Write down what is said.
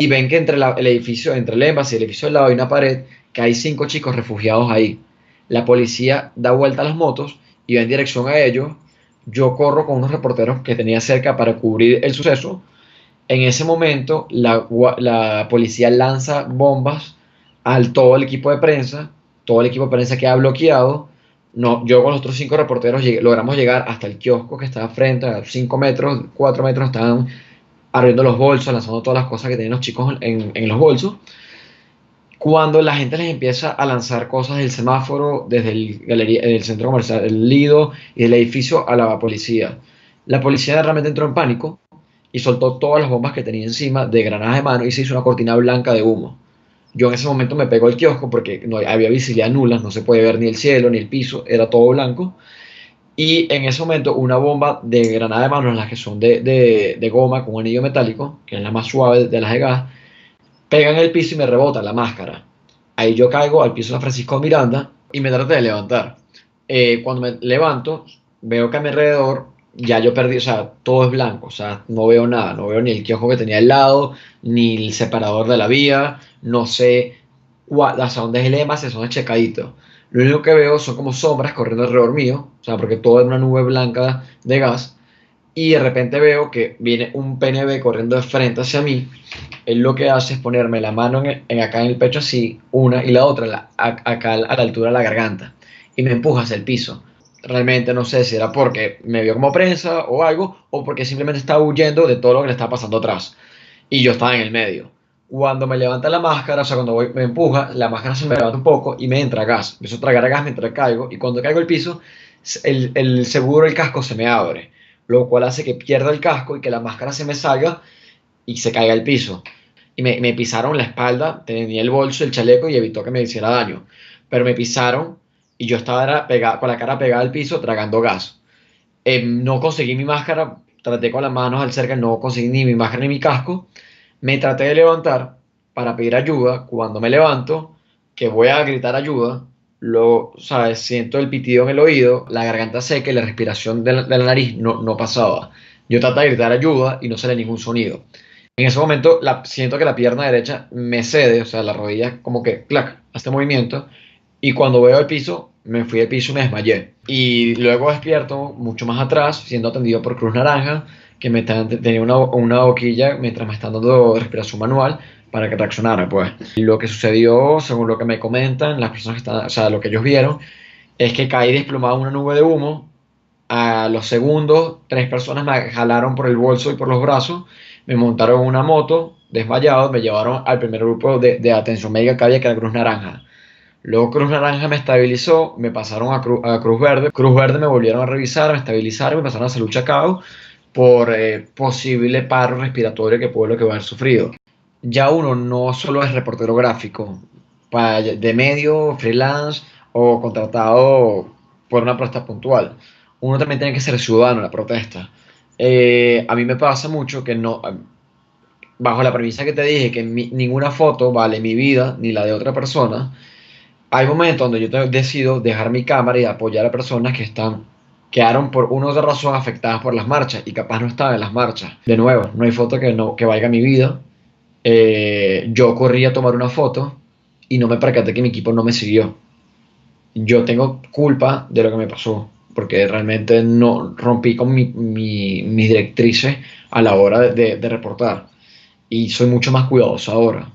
y ven que entre el edificio, entre el Embassy y el edificio al lado hay una pared, que hay 5 chicos refugiados ahí. La policía da vuelta a las motos y va en dirección a ellos. Yo corro con unos reporteros que tenía cerca para cubrir el suceso. En ese momento, la policía lanza bombas al todo el equipo de prensa. Todo el equipo de prensa queda bloqueado. No, yo con los otros 5 reporteros logramos llegar hasta el kiosco que estaba frente, a 5 metros, 4 metros, estaban abriendo los bolsos, lanzando todas las cosas que tenían los chicos en los bolsos. Cuando la gente les empieza a lanzar cosas del semáforo, desde el centro comercial, el Lido y el edificio a la policía. La policía realmente entró en pánico y soltó todas las bombas que tenía encima de granadas de mano y se hizo una cortina blanca de humo. Yo en ese momento me pegó el kiosco porque no había visibilidad nula, no se puede ver ni el cielo ni el piso, era todo blanco. Y en ese momento una bomba de granada de mano, las que son de goma con un anillo metálico, que es la más suave de las de gas, pega en el piso y me rebota la máscara. Ahí yo caigo al piso de Francisco Miranda y me traté de levantar. Cuando me levanto, veo que a mi alrededor ya yo perdí, o sea, todo es blanco, o sea, no veo nada, no veo ni el kiosco que tenía al lado, ni el separador de la vía, no sé hacia dónde es el EMA, si son checaditos. Lo único que veo son como sombras corriendo alrededor mío, o sea, porque todo es una nube blanca de gas, y de repente veo que viene un PNV corriendo de frente hacia mí. Él lo que hace es ponerme la mano acá en el pecho así, una y la otra, acá a la altura de la garganta, y me empuja hacia el piso. Realmente no sé si era porque me vio como prensa o algo, o porque simplemente estaba huyendo de todo lo que le estaba pasando atrás. Y yo estaba en el medio. Cuando me levanta la máscara, o sea, cuando me empuja, la máscara se me levanta un poco y me entra gas. Empiezo a tragar gas mientras caigo, y cuando caigo al piso, el seguro del casco se me abre, lo cual hace que pierda el casco y que la máscara se me salga y se caiga al piso. Y me pisaron la espalda, tenía el bolso, el chaleco y evitó que me hiciera daño. Pero me pisaron y yo estaba con la cara pegada al piso tragando gas. No conseguí mi máscara, traté con las manos al cerca, no conseguí ni mi máscara ni mi casco. Me traté de levantar para pedir ayuda. Cuando me levanto, que voy a gritar ayuda, ¿sabes? Siento el pitido en el oído, la garganta seca y la respiración de la nariz no pasaba. Yo traté de gritar ayuda y no sale ningún sonido. En ese momento siento que la pierna derecha me cede, o sea, la rodilla como que, clac, hace movimiento. Y cuando veo el piso, me fui al piso y me desmayé. Y luego despierto mucho más atrás, siendo atendido por Cruz Naranja, que tenía una boquilla mientras me están dando respiración manual para que reaccionara, pues. Y lo que sucedió, según lo que me comentan, las personas que están, o sea, lo que ellos vieron, es que caí desplomado en una nube de humo. A los segundos, 3 personas me jalaron por el bolso y por los brazos, me montaron en una moto, desmayado, me llevaron al primer grupo de atención médica que había, que era Cruz Naranja. Luego Cruz Naranja me estabilizó, me pasaron a Cruz Verde. Cruz Verde me volvieron a revisar, me estabilizaron y me pasaron a Salud Chacao por posible paro respiratorio que puedo lo que haber sufrido. Ya uno no solo es reportero gráfico, de medio, freelance o contratado por una protesta puntual. Uno también tiene que ser ciudadano en la protesta. A mí me pasa mucho que no, bajo la premisa que te dije, que ninguna foto vale mi vida ni la de otra persona, hay momentos donde yo decido dejar mi cámara y apoyar a personas que quedaron por una u otra razón afectadas por las marchas y capaz no estaban en las marchas. De nuevo, no hay foto que valga mi vida. Yo corrí a tomar una foto y no me percaté que mi equipo no me siguió. Yo tengo culpa de lo que me pasó, porque realmente no rompí con mis directrices a la hora de reportar. Y soy mucho más cuidadoso ahora.